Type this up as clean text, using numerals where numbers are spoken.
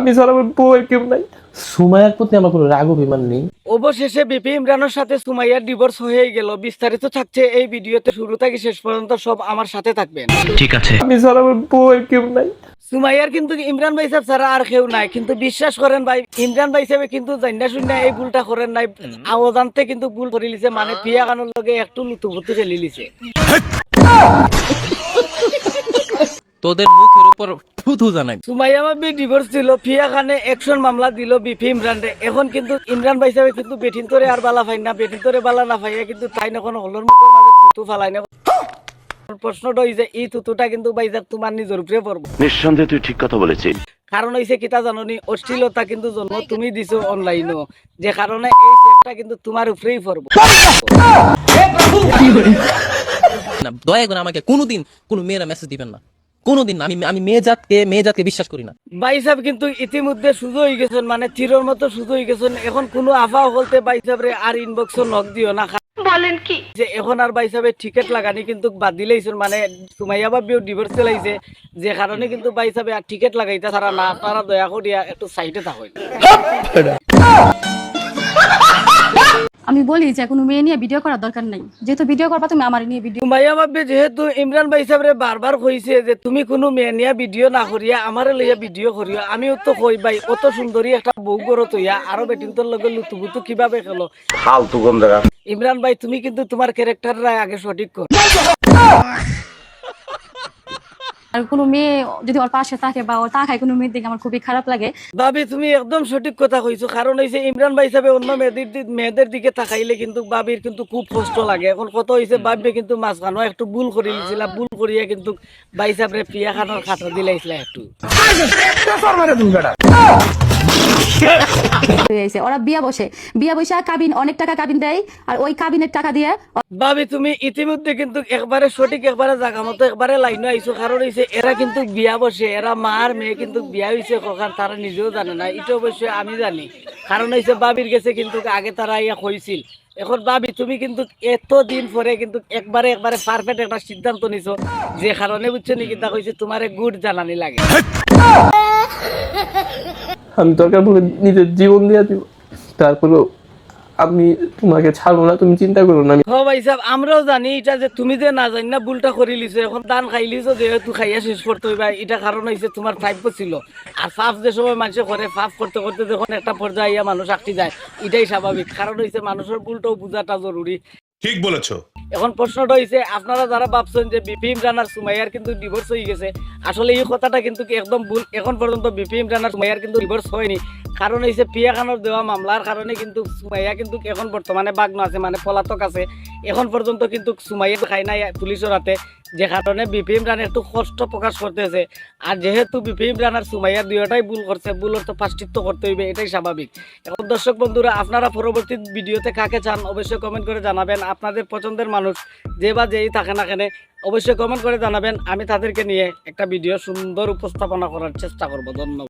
আমি ছাড়া আমার বউয়ের কেউ নাই। সুমাইয়ার প্রতি আমার কোনো রাগ অভিমান নেই। অবশেষে বিপি ইমরানের সাথে সুমাইয়ার ডিভোর্স হয়ে গেল। বিস্তারিত থাকছে এই ভিডিওতে, শুরু থেকে শেষ পর্যন্ত সব আমার সাথে থাকবেন। ঠিক আছে। আমি ছাড়া আমার বউয়ের কেউ নাই। সুমাইয়ার কিন্তু ইমরান ভাই সাহেব ছাড়া আর কেউ নাই, কিন্তু বিশ্বাস করেন ভাই, ইমরান ভাই সাহেব কিন্তু জান্না শুননা এই ভুলটা করেন নাই, আওজানতে কিন্তু ভুল করে লিছে, মানে পিয়া কানোর লগে একটু লুতুপুতু খেলি লিছে। তোদের মুখের উপর থুথু জানাই। সুমাইয়া ভাবি ডিভোর্স দিল, পিয়া খানে অ্যাকশন মামলা দিল বিপি ইমরান রে। এখন কিন্তু ইমরান ভাই সাহেব কিন্তু বেটিন তোরে আর বালা পাই না, বেটিন তোরে বালা না পাইয়া কিন্তু তাই এখন হলর মুখের মাঝে থুতু ফালাই না। প্রশ্নটা হইছে এই থুতুটা কিন্তু ভাইজাক তোমার নিজের উপরে পড়বো। নিঃসন্দেহে তুই ঠিক কথা বলেছিস। কারণ হইছে কিতা জাননি, অশ্লীলতা কিন্তু জন্ম তুমি দিছো অনলাইনও, যে কারণে এই সেটটা কিন্তু তোমার উপরেই পড়বো। না, দয়া করে আমাকে কোনোদিন কোনো মেয়েরা মেসেজ দিবেন না, কোনোদিন না। আমি মেয়ে জাতকে বিশ্বাস করি না। ভাই সাহেব কিন্তু ইতিমধ্যে সুযোগ হয়ে গেছেন, মানে তীরের মতো সুযোগ হয়ে গেছেন। এখন কোনো আফা বলতে ভাই সাহেব রে আর ইনবক্স নক দিও না। বলেন কি যে এখন আর ভাই সাহেবের টিকেট লাগানি কিন্তু বাদ দিলেইছেন, মানে সুমাইয়া বাবিও ডিভোর্স চালাইছে, যে কারণে কিন্তু ভাই সাহেব আর টিকেট লাগাইতে ছাড়া না। আপনারা দয়া করিয়া একটু সাইডে থাকুন। আমি বলি যে কোনো মেয়ে নিয়ে ভিডিও করার দরকার নাই, যেহেতু ভিডিও করবা তুমি আমার নিয়ে ভিডিও। সুমাইয়া বাবি যেহেতু ইমরান ভাই সাহেবরে বারবার কইছে যে তুমি কোনো মেয়ে নিয়ে ভিডিও না করিয়া আমারে লইয়া ভিডিও করিও, আমিও তো কই ভাই অত সুন্দরী একটা বউ গড় তৈয়া আরো বেটিন তোর লগে লুতুবুতু কিভাবে খেলো। ফালতু গন্ধারা। ইমরান ভাই তুমি কিন্তু তোমার ক্যারেক্টারটা আগে সঠিক কর। আর কোনো মেয়ে যদি ওর পাশে থাকে বা ওর তাকায় কোনো মেয়ের দিকে আমার খুবই খারাপ লাগে। ভাবি তুমি একদম সঠিক কথা কইছো, কারণ হইছে ইমরান ভাই সাহেব অন্য মেয়েদের দিকে তাকাইলে কিন্তু বাবির কিন্তু খুব কষ্ট লাগে। এখন কত হইছে বাবি কিন্তু মাঝখানো একটু ভুল করে নিয়েছিল, ভুল করিয়া কিন্তু ভাই সাহেবরে পিয়া খানোর খাতা দিলাইছিল একটু। ওরা বিয়া বসে কাবিন, অনেক টাকা কাবিন দেয়, আর ওই কাবিনের টাকা দিয়ে ভাবি তুমি ইতিমধ্যে কিন্তু একবারে সঠিক, একবারে জায়গা মতো, একবারে লাইনে আইছো। কারণ হইছে এরা কিন্তু বিয়া বসে, এরা মার মেয়ে কিন্তু বিয়া হইছে কখন তারা নিজেও জানে না, এটা অবশ্যই আমি জানি। কারণ হইছে বাবির গেছে কিন্তু আগে তারা ইয়া কইছিল। এখন ভাবি তুমি কিন্তু এতদিন পরে কিন্তু একবারে পারফেক্ট একটা সিদ্ধান্ত নিছো, যে কারণে বুঝছো নি কিতা কইছে তোমারে গুড জানানি লাগে। আমি দরকার পড়লে নিজের জীবন দিয়ে দিব, তারপরেও আমি তোমাকে ছাড়বো না, তুমি চিন্তা করো না। হ ভাই সাহেব আমরাও জানি এটা, যে তুমি যে না জানি না ভুলটা করে লিছো, এখন দান খাইলিছো যেহেতু খাইয়া শেষ করতে হইবা, এটা কারণ হইছে তোমার প্রাপ্য ছিল। আর ফাফ যে সময় মানুষে করে, ফাফ করতে করতে যখন একটা পর্যায়ে মানুষ আটকে যায়, এটাই স্বাভাবিক। কারণ হইছে মানুষের ভুলটাও বোঝাটা জরুরি। ঠিক বলেছো। এখন প্রশ্নটা হইছে আপনারা যারা ভাবছেন যে বিপি ইমরান আর সুমাইয়ার কিন্তু ডিভোর্স হয়ে গেছে, আসলে এই কথাটা কিন্তু একদম ভুল। এখন পর্যন্ত বিপি ইমরান আর সুমাইয়ার কিন্তু ডিভোর্স হয়নি। কারণ হইছে পিয়া খানোর দেওয়া মামলার কারণে কিন্তু সুমাইয়া কিন্তু এখন বর্তমানে বাগ্ন আছে, মানে পলাতক আছে। এখন পর্যন্ত কিন্তু সুমাইয়া খাই নাই পুলিশের হাতে, যে কারণে বিপি ইমরান একটু কষ্ট প্রকাশ করতেছে। আর যেহেতু বিপি ইমরান আর সুমাইয়া দুইটাই ভুল করছে, ভুলের তো প্রায়শ্চিত্ত করতে হইবে, এটাই স্বাভাবিক। এখন দর্শক বন্ধুরা, আপনারা পরবর্তী ভিডিওতে কাকে চান অবশ্যই কমেন্ট করে জানাবেন। আপনাদের পছন্দের মানুষ যে বা যেই থাকে না কেন অবশ্যই কমেন্ট করে জানাবেন, আমি তাদেরকে নিয়ে একটা ভিডিও সুন্দর উপস্থাপনা করার চেষ্টা করব। ধন্যবাদ।